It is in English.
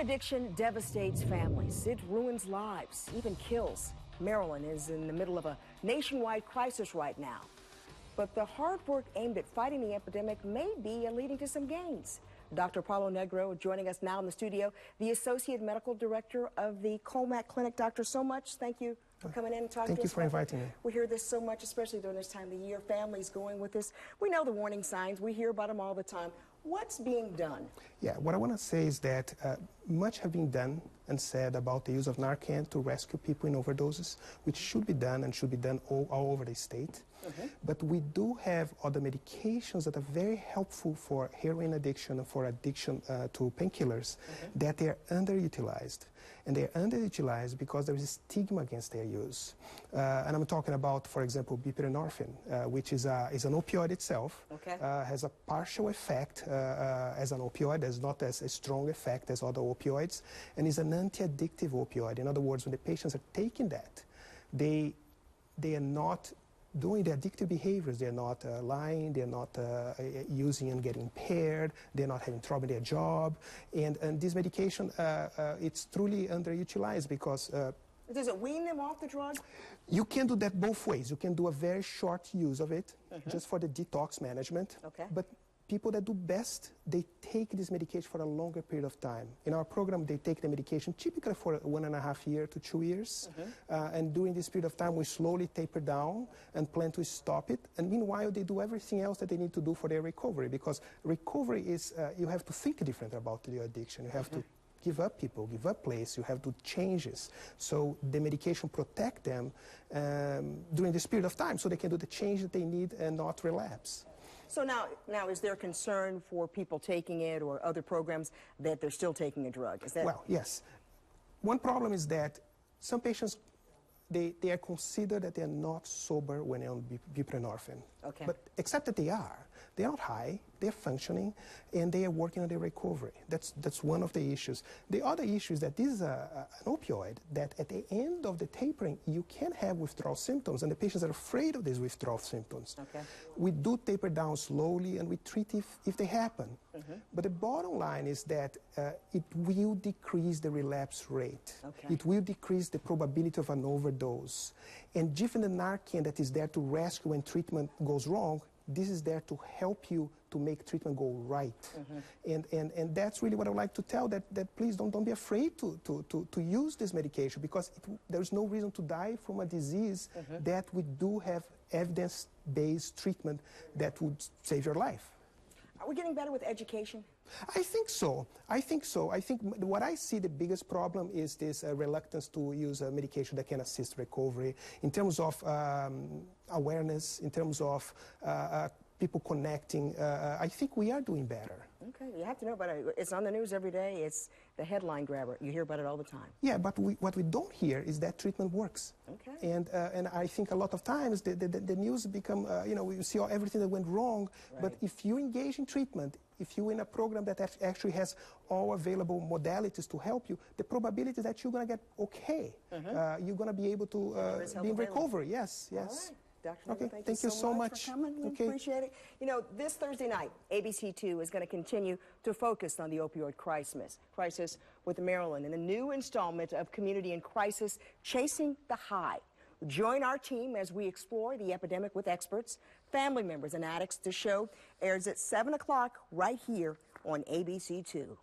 addiction devastates families. It ruins lives, even kills. Maryland is in the middle of a nationwide crisis right now. But the hard work aimed at fighting the epidemic may be leading to some gains. Dr. Paulo Negro joining us now in the studio, the Associate Medical Director of the Kolmac Clinic. Doctor, so much thank you for coming in and talking to us. Thank you for inviting me. We hear this so much, especially during this time of the year. Families going with this. We know the warning signs. We hear about them all the time. What's being done? Yeah, what I want to say is that much have been done and said about the use of Narcan to rescue people in overdoses, which should be done and should be done all over the state. But we do have other medications that are very helpful for heroin addiction and for addiction to painkillers that they are underutilized. And they are underutilized because there is a stigma against their use. And I'm talking about, for example, buprenorphine, which is an opioid itself, has a partial effect as an opioid, there's not as a strong effect as other opioids, and is an anti-addictive opioid. In other words, when the patients are taking that, they are not doing the addictive behaviors. They're not lying, they're not using and getting impaired, they're not having trouble in their job. And this medication, it's truly underutilized because... Does it wean them off the drug? You can do that both ways. You can do a very short use of it, just for the detox management. But people that do best, they take this medication for a longer period of time. In our program, they take the medication typically for 1.5 years to 2 years. And during this period of time, we slowly taper down and plan to stop it. And meanwhile, they do everything else that they need to do for their recovery. Because recovery is, you have to think different about your addiction. You have to give up people, give up place, you have to changes. So the medication protect them during this period of time so they can do the change that they need and not relapse. So now is there concern for people taking it or other programs that they're still taking a drug? Is that... Well, yes. One problem is that some patients, they are considered that they are not sober when they're on buprenorphine. But except that they are not high, they're functioning, and they are working on their recovery. That's one of the issues. The other issue is that this is an opioid that at the end of the tapering, you can have withdrawal symptoms, and the patients are afraid of these withdrawal symptoms. We do taper down slowly, and we treat if they happen. But the bottom line is that it will decrease the relapse rate. It will decrease the probability of an overdose. And different than Narcan that is there to rescue when treatment goes wrong, this is there to help you to make treatment go right. And that's really what I would like to tell, that please don't be afraid to use this medication, because there's no reason to die from a disease that we do have evidence-based treatment that would save your life. Are we getting better with education? I think so. I think what I see the biggest problem is this reluctance to use a medication that can assist recovery in terms of awareness, in terms of people connecting. I think we are doing better. You have to know about it. It's on the news every day. It's the headline grabber. You hear about it all the time. Yeah, but what we don't hear is that treatment works. And I think a lot of times the news become, we see everything that went wrong. But if you engage in treatment, if you're in a program that actually has all available modalities to help you, the probability that you're going to get okay. You're going to be able to be in recovery. Yes. Dr. Thank you so much for coming. We appreciate it. You know, this Thursday night, ABC2 is going to continue to focus on the opioid crisis with Maryland in a new installment of Community in Crisis, Chasing the High. Join our team as we explore the epidemic with experts, family members, and addicts. The show airs at 7 o'clock right here on ABC2.